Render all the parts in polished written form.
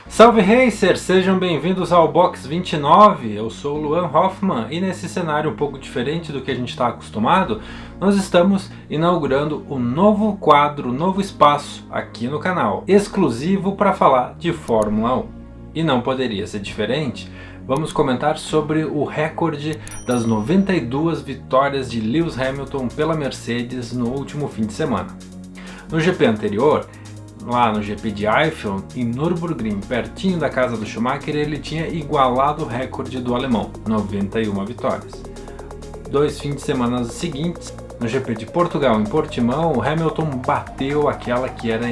Salve Racers! Sejam bem-vindos ao Box 29, eu sou o Luan Hoffman e nesse cenário um pouco diferente do que a gente está acostumado, nós estamos inaugurando um novo quadro, um novo espaço aqui no canal, exclusivo para falar de Fórmula 1. E não poderia ser diferente, vamos comentar sobre o recorde das 92 vitórias de Lewis Hamilton pela Mercedes no último fim de semana. No GP anterior, lá no GP de Eifel, em Nürburgring, pertinho da casa do Schumacher, ele tinha igualado o recorde do alemão, 91 vitórias. 2 fins de semana seguintes, no GP de Portugal, em Portimão, o Hamilton bateu aquela que era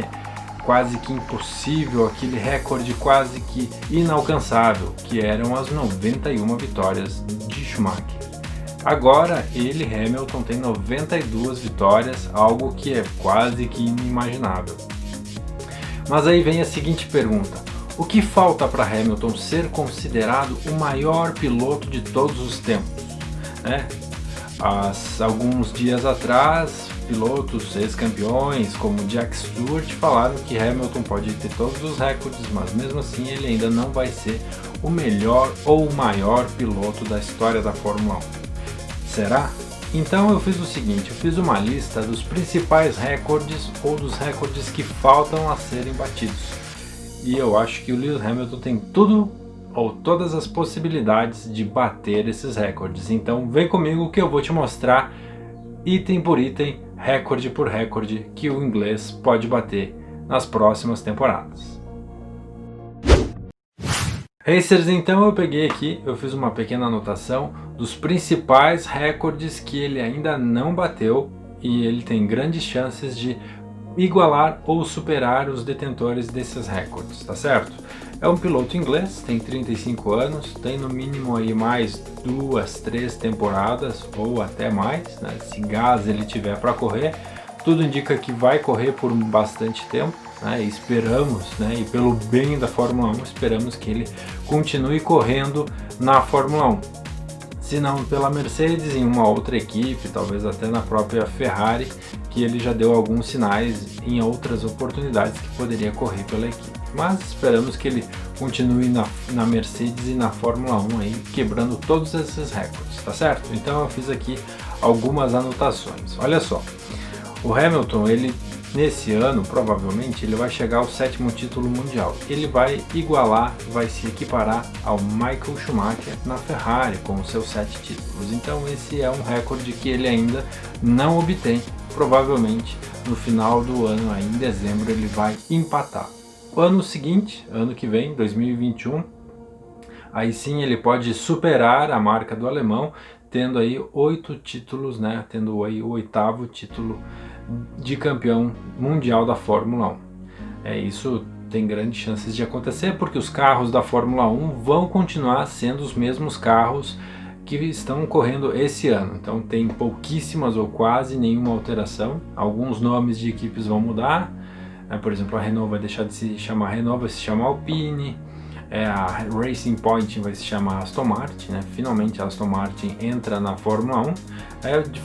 quase que impossível, aquele recorde quase que inalcançável, que eram as 91 vitórias de Schumacher. Agora ele, Hamilton, tem 92 vitórias, algo que é quase que inimaginável. Mas aí vem a seguinte pergunta: o que falta para Hamilton ser considerado o maior piloto de todos os tempos? Alguns dias atrás, pilotos ex-campeões como Jack Stewart falaram que Hamilton pode ter todos os recordes, mas mesmo assim ele ainda não vai ser o melhor ou o maior piloto da história da Fórmula 1. Será? Então eu fiz o seguinte, eu fiz uma lista dos principais recordes ou dos recordes que faltam a serem batidos. E eu acho que o Lewis Hamilton tem tudo ou todas as possibilidades de bater esses recordes. Então vem comigo que eu vou te mostrar item por item, recorde por recorde que o inglês pode bater nas próximas temporadas. Racers, então eu peguei aqui, eu fiz uma pequena anotação dos principais recordes que ele ainda não bateu e ele tem grandes chances de igualar ou superar os detentores desses recordes, tá certo? É um piloto inglês, tem 35 anos, tem no mínimo aí mais 2, 3 temporadas ou até mais, né? Se gás ele tiver para correr, tudo indica que vai correr por bastante tempo. Esperamos, e pelo bem da Fórmula 1, esperamos que ele continue correndo na Fórmula 1. Se não pela Mercedes, em uma outra equipe, talvez até na própria Ferrari, que ele já deu alguns sinais em outras oportunidades que poderia correr pela equipe. Mas esperamos que ele continue na Mercedes e na Fórmula 1 aí, quebrando todos esses recordes, tá certo? Então eu fiz aqui algumas anotações. Olha só, o Hamilton, ele nesse ano, provavelmente, ele vai chegar ao 7º título mundial. Ele vai igualar, vai se equiparar ao Michael Schumacher na Ferrari com os seus 7 títulos. Então esse é um recorde que ele ainda não obtém. Provavelmente no final do ano, aí, em dezembro, ele vai empatar. O ano seguinte, ano que vem, 2021, aí sim ele pode superar a marca do alemão, tendo aí 8 títulos, tendo aí o 8º título de campeão mundial da Fórmula 1. Isso tem grandes chances de acontecer porque os carros da Fórmula 1 vão continuar sendo os mesmos carros que estão correndo esse ano. Então tem pouquíssimas ou quase nenhuma alteração. Alguns nomes de equipes vão mudar, por exemplo, a Renault vai deixar de se chamar Renault, vai se chamar Alpine. A Racing Point vai se chamar Aston Martin, finalmente a Aston Martin entra na Fórmula 1.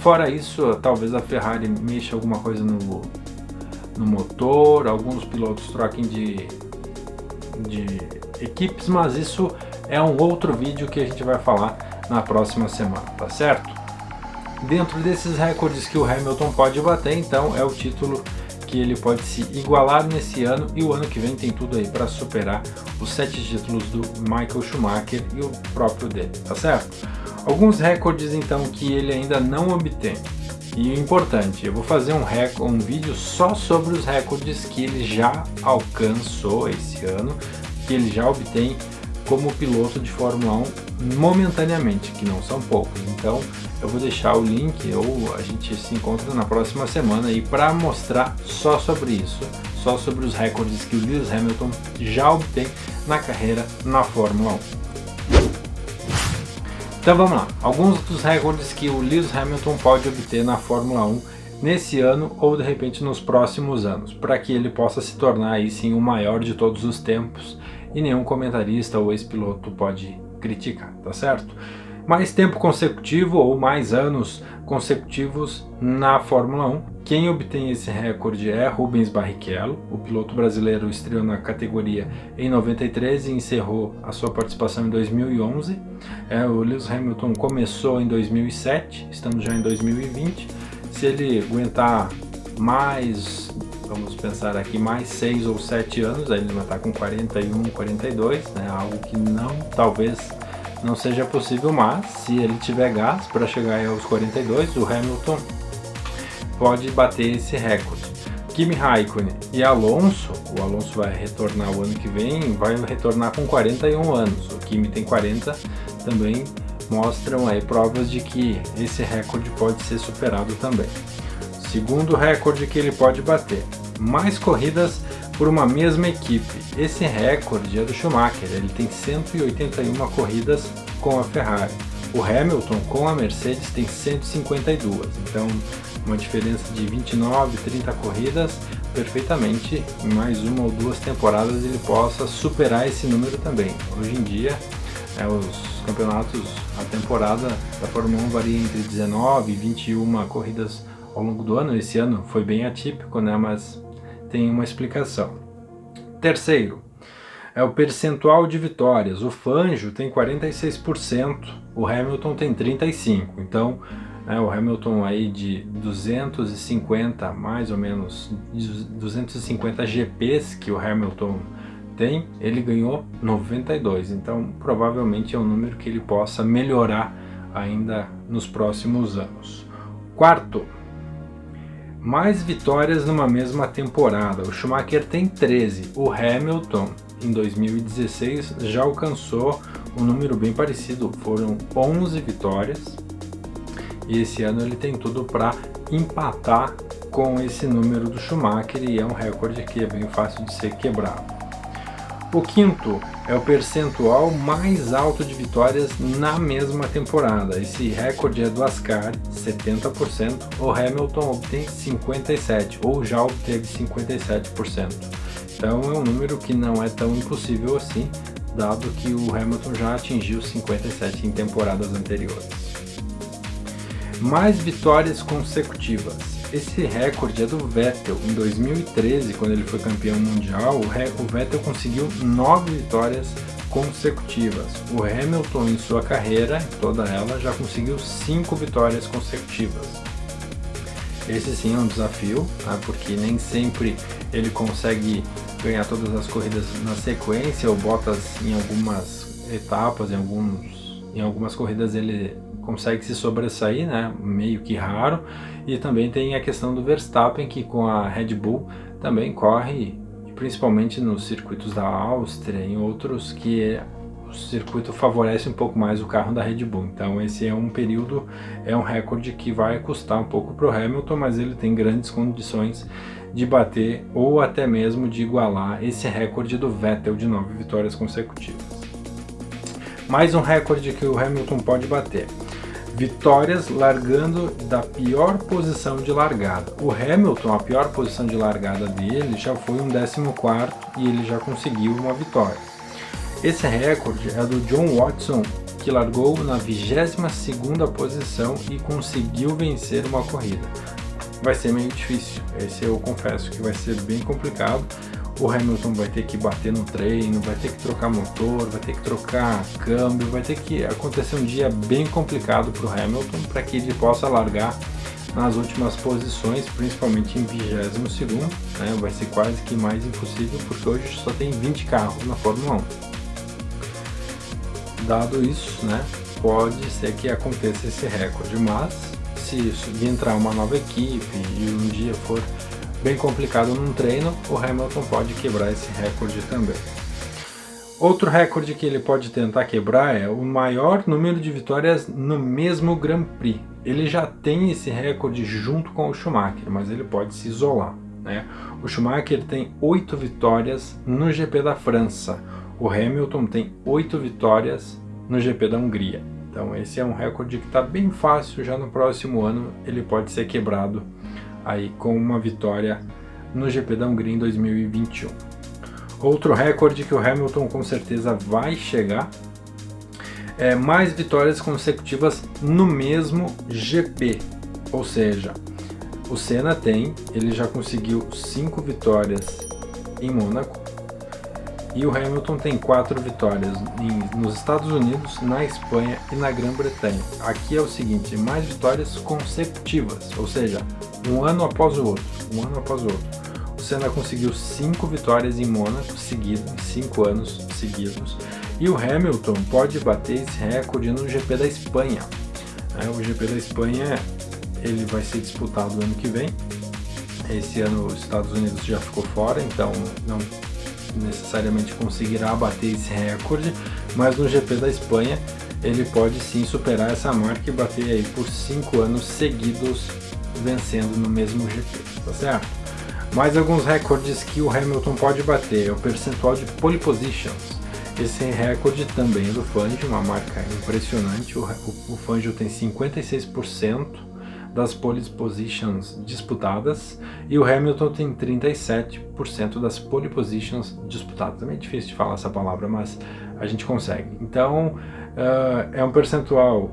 Fora isso, talvez a Ferrari mexa alguma coisa no motor, alguns pilotos troquem de equipes, mas isso é um outro vídeo que a gente vai falar na próxima semana, tá certo? Dentro desses recordes que o Hamilton pode bater, então, é o título que ele pode se igualar nesse ano, e o ano que vem tem tudo aí para superar os 7 títulos do Michael Schumacher e o próprio dele, tá certo? Alguns recordes então que ele ainda não obtém. E o importante, eu vou fazer um vídeo só sobre os recordes que ele já alcançou esse ano, que ele já obtém como piloto de Fórmula 1 momentaneamente, que não são poucos. Então eu vou deixar o link, ou a gente se encontra na próxima semana aí para mostrar só sobre isso, só sobre os recordes que o Lewis Hamilton já obtém na carreira na Fórmula 1. Então vamos lá, alguns dos recordes que o Lewis Hamilton pode obter na Fórmula 1 nesse ano ou de repente nos próximos anos, para que ele possa se tornar aí sim o maior de todos os tempos e nenhum comentarista ou ex-piloto pode criticar, tá certo? Mais tempo consecutivo ou mais anos consecutivos na Fórmula 1 Quem obtém esse recorde é Rubens Barrichello. O piloto brasileiro estreou na categoria em 93 e encerrou a sua participação em 2011. O Lewis Hamilton começou em 2007, estamos já em 2020. Se ele aguentar mais, vamos pensar aqui, mais 6 ou 7 anos, aí ele vai estar com 41, 42, né? Algo que talvez não seja possível, mas se ele tiver gás para chegar aos 42, o Hamilton pode bater esse recorde. Kimi Raikkonen e Alonso, o Alonso vai retornar o ano que vem, vai retornar com 41 anos, o Kimi tem 40, também mostram aí provas de que esse recorde pode ser superado também. Segundo recorde que ele pode bater, mais corridas por uma mesma equipe. Esse recorde é do Schumacher, ele tem 181 corridas com a Ferrari. O Hamilton com a Mercedes tem 152, então uma diferença de 29, 30 corridas, perfeitamente em mais uma ou duas temporadas ele possa superar esse número também. Hoje em dia, os campeonatos, a temporada da Fórmula 1 varia entre 19 e 21 corridas ao longo do ano. Esse ano foi bem atípico, né? Mas tem uma explicação. Terceiro, é o percentual de vitórias. O Fangio tem 46%, o Hamilton tem 35%. Então, o Hamilton aí de 250, mais ou menos, 250 GPs que o Hamilton tem, ele ganhou 92. Então, provavelmente é um número que ele possa melhorar ainda nos próximos anos. Quarto, mais vitórias numa mesma temporada. O Schumacher tem 13. O Hamilton, em 2016, já alcançou um número bem parecido. Foram 11 vitórias. E esse ano ele tem tudo para empatar com esse número do Schumacher e é um recorde que é bem fácil de ser quebrado. O quinto é o percentual mais alto de vitórias na mesma temporada. Esse recorde é do Ascari, 70%. O Hamilton obtém 57%, ou já obteve 57%. Então é um número que não é tão impossível assim, dado que o Hamilton já atingiu 57% em temporadas anteriores. Mais vitórias consecutivas. Esse recorde é do Vettel. Em 2013, quando ele foi campeão mundial, o Vettel conseguiu 9 vitórias consecutivas. O Hamilton, em sua carreira, toda ela, já conseguiu 5 vitórias consecutivas. Esse sim é um desafio, né, porque nem sempre ele consegue ganhar todas as corridas na sequência. O Bottas, em algumas etapas, em algumas corridas ele consegue se sobressair, né? Meio que raro. E também tem a questão do Verstappen, que com a Red Bull também corre, principalmente nos circuitos da Áustria, em outros que o circuito favorece um pouco mais o carro da Red Bull. Então esse é um período, é um recorde que vai custar um pouco para o Hamilton, mas ele tem grandes condições de bater ou até mesmo de igualar esse recorde do Vettel de 9 vitórias consecutivas. Mais um recorde que o Hamilton pode bater: vitórias largando da pior posição de largada. O Hamilton, a pior posição de largada dele já foi um 14º e ele já conseguiu uma vitória. Esse recorde é do John Watson, que largou na 22ª posição e conseguiu vencer uma corrida. Vai ser meio difícil, esse eu confesso que vai ser bem complicado. O Hamilton vai ter que bater no treino, vai ter que trocar motor, vai ter que trocar câmbio, vai ter que acontecer um dia bem complicado para o Hamilton para que ele possa largar nas últimas posições, principalmente em 22º, né? Vai ser quase que mais impossível porque hoje só tem 20 carros na Fórmula 1. Dado isso, né, pode ser que aconteça esse recorde, mas se entrar uma nova equipe e um dia for bem complicado num treino, o Hamilton pode quebrar esse recorde também. Outro recorde que ele pode tentar quebrar é o maior número de vitórias no mesmo Grand Prix. Ele já tem esse recorde junto com o Schumacher, mas ele pode se isolar, né? O Schumacher tem 8 vitórias no GP da França. O Hamilton tem 8 vitórias no GP da Hungria. Então esse é um recorde que está bem fácil, já no próximo ano ele pode ser quebrado aí com uma vitória no GP da Hungria em 2021. Outro recorde que o Hamilton com certeza vai chegar é mais vitórias consecutivas no mesmo GP, ou seja, O Senna ele já conseguiu 5 vitórias em Mônaco, e o Hamilton tem 4 vitórias nos Estados Unidos, na Espanha e na Grã-Bretanha. Aqui é o seguinte, mais vitórias consecutivas, ou seja, um ano após o outro. O Senna conseguiu 5 vitórias em Mônaco em 5 anos seguidos, e o Hamilton pode bater esse recorde no GP da Espanha. O GP da Espanha ele vai ser disputado no ano que vem. Esse ano os Estados Unidos já ficou fora, então não necessariamente conseguirá bater esse recorde, mas no GP da Espanha ele pode sim superar essa marca e bater aí por 5 anos seguidos vencendo no mesmo GP, tá certo? Mais alguns recordes que o Hamilton pode bater é o percentual de pole positions. Esse recorde também é do Fangio, uma marca impressionante. O Fangio tem 56% das pole positions disputadas, e o Hamilton tem 37% das pole positions disputadas. Também é difícil de falar essa palavra, mas a gente consegue. Então é um percentual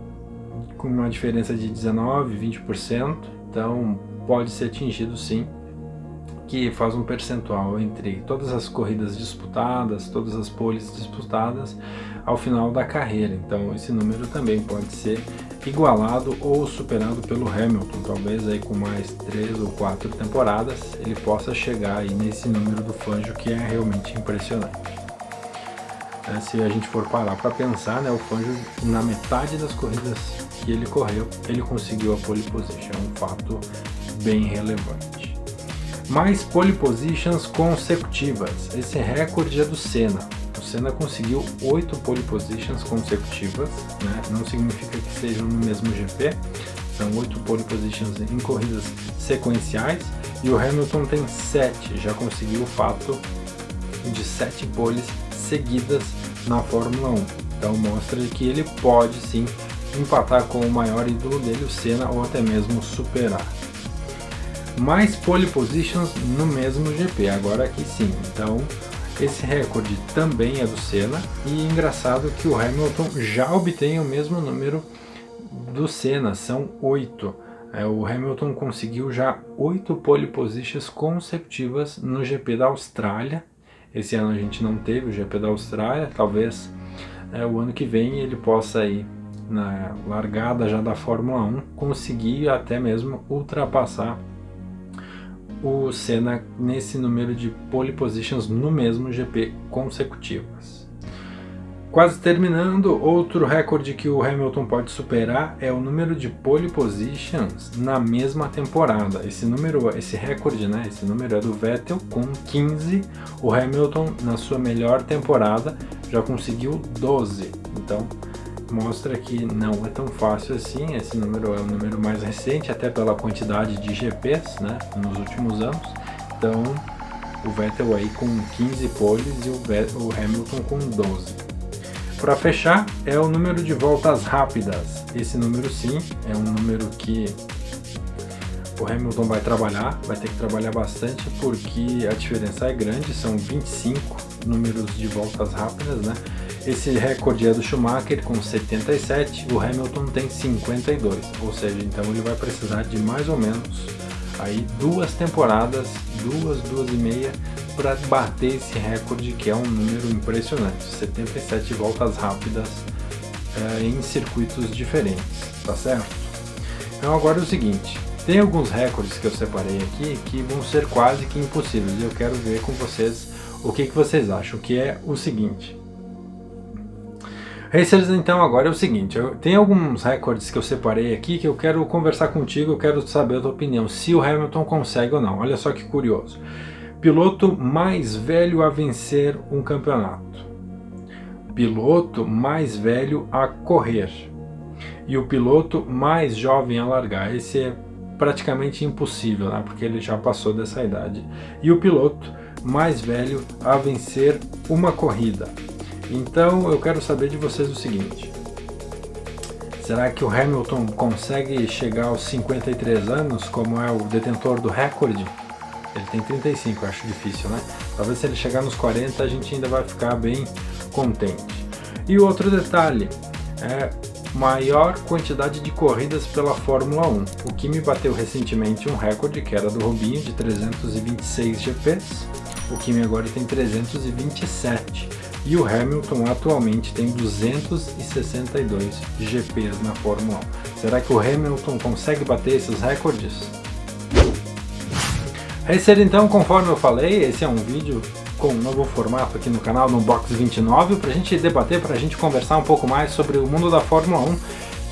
com uma diferença de 19%, 20%, então pode ser atingido sim, que faz um percentual entre todas as corridas disputadas, todas as poles disputadas ao final da carreira. Então esse número também pode ser igualado ou superado pelo Hamilton, talvez aí com mais 3 ou 4 temporadas ele possa chegar aí nesse número do Fangio, que é realmente impressionante. Se a gente for parar para pensar, o Fangio, na metade das corridas que ele correu, ele conseguiu a pole position, é um fato bem relevante. Mais pole positions consecutivas, esse recorde é do Senna. O Senna conseguiu 8 pole positions consecutivas, não significa que sejam no mesmo GP, são 8 pole positions em corridas sequenciais, e o Hamilton tem 7, já conseguiu o fato de 7 poles seguidas na Fórmula 1. Então mostra que ele pode sim empatar com o maior ídolo dele, o Senna, ou até mesmo superar. Mais pole positions no mesmo GP, agora aqui sim. Então esse recorde também é do Senna, e é engraçado que o Hamilton já obtém o mesmo número do Senna, são 8. O Hamilton conseguiu já 8 pole positions consecutivas no GP da Austrália. Esse ano a gente não teve o GP da Austrália, talvez o ano que vem ele possa ir na largada já da Fórmula 1 conseguir até mesmo ultrapassar o Senna nesse número de pole positions no mesmo GP consecutivas. Quase terminando, outro recorde que o Hamilton pode superar é o número de pole positions na mesma temporada. Esse recorde, esse número é do Vettel com 15, o Hamilton na sua melhor temporada já conseguiu 12, então mostra que não é tão fácil assim. Esse número é um número mais recente, até pela quantidade de GPs nos últimos anos. Então o Vettel aí com 15 poles e o Hamilton com 12. Para fechar, é o número de voltas rápidas. Esse número sim é um número que o Hamilton vai ter que trabalhar bastante, porque a diferença é grande, são 25 números de voltas rápidas, Esse recorde é do Schumacher com 77, o Hamilton tem 52, ou seja, então ele vai precisar de mais ou menos aí 2 temporadas, 2,5 para bater esse recorde, que é um número impressionante, 77 voltas rápidas em circuitos diferentes, tá certo? Então agora é o seguinte, tem alguns recordes que eu separei aqui que vão ser quase que impossíveis, e eu quero ver com vocês o que vocês acham, que é o seguinte. Racers, então agora é o seguinte, tem alguns recordes que eu separei aqui que eu quero conversar contigo, eu quero saber a tua opinião, se o Hamilton consegue ou não. Olha só que curioso. Piloto mais velho a vencer um campeonato. Piloto mais velho a correr. E o piloto mais jovem a largar. Esse é praticamente impossível, porque ele já passou dessa idade. E o piloto mais velho a vencer uma corrida. Então eu quero saber de vocês o seguinte: será que o Hamilton consegue chegar aos 53 anos, como é o detentor do recorde? Ele tem 35, eu acho difícil, Talvez se ele chegar nos 40 a gente ainda vai ficar bem contente. E outro detalhe, maior quantidade de corridas pela Fórmula 1. O Kimi bateu recentemente um recorde que era do Rubinho de 326 GPs. O Kimi agora tem 327 e o Hamilton atualmente tem 262 GPs na Fórmula 1. Será que o Hamilton consegue bater esses recordes? É isso aí, então, conforme eu falei, esse é um vídeo com um novo formato aqui no canal, no Box 29, para a gente debater, para a gente conversar um pouco mais sobre o mundo da Fórmula 1,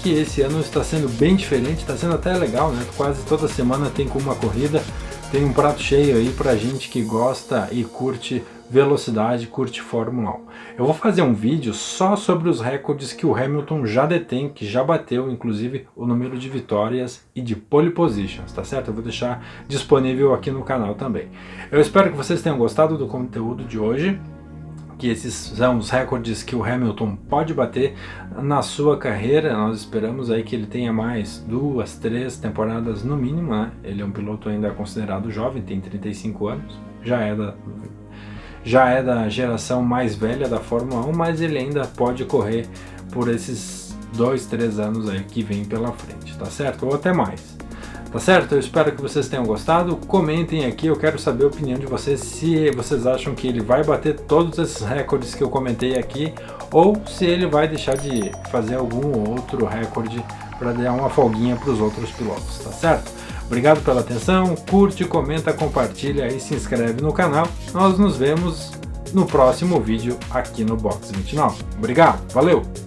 que esse ano está sendo bem diferente, está sendo até legal, né? Quase toda semana tem uma corrida, tem um prato cheio aí pra gente que gosta e curte velocidade, curte Fórmula 1. Eu vou fazer um vídeo só sobre os recordes que o Hamilton já detém, que já bateu, inclusive, o número de vitórias e de pole positions, tá certo? Eu vou deixar disponível aqui no canal também. Eu espero que vocês tenham gostado do conteúdo de hoje, que esses são os recordes que o Hamilton pode bater na sua carreira. Nós esperamos aí que ele tenha mais 2, 3 temporadas no mínimo, né? Ele é um piloto ainda considerado jovem, tem 35 anos, já é da geração mais velha da Fórmula 1, mas ele ainda pode correr por esses 2, 3 anos aí que vem pela frente, tá certo? Ou até mais. Tá certo? Eu espero que vocês tenham gostado. Comentem aqui, eu quero saber a opinião de vocês, se vocês acham que ele vai bater todos esses recordes que eu comentei aqui, ou se ele vai deixar de fazer algum outro recorde para dar uma folguinha para os outros pilotos, tá certo? Obrigado pela atenção, curte, comenta, compartilha e se inscreve no canal. Nós nos vemos no próximo vídeo aqui no Box 29. Obrigado, valeu!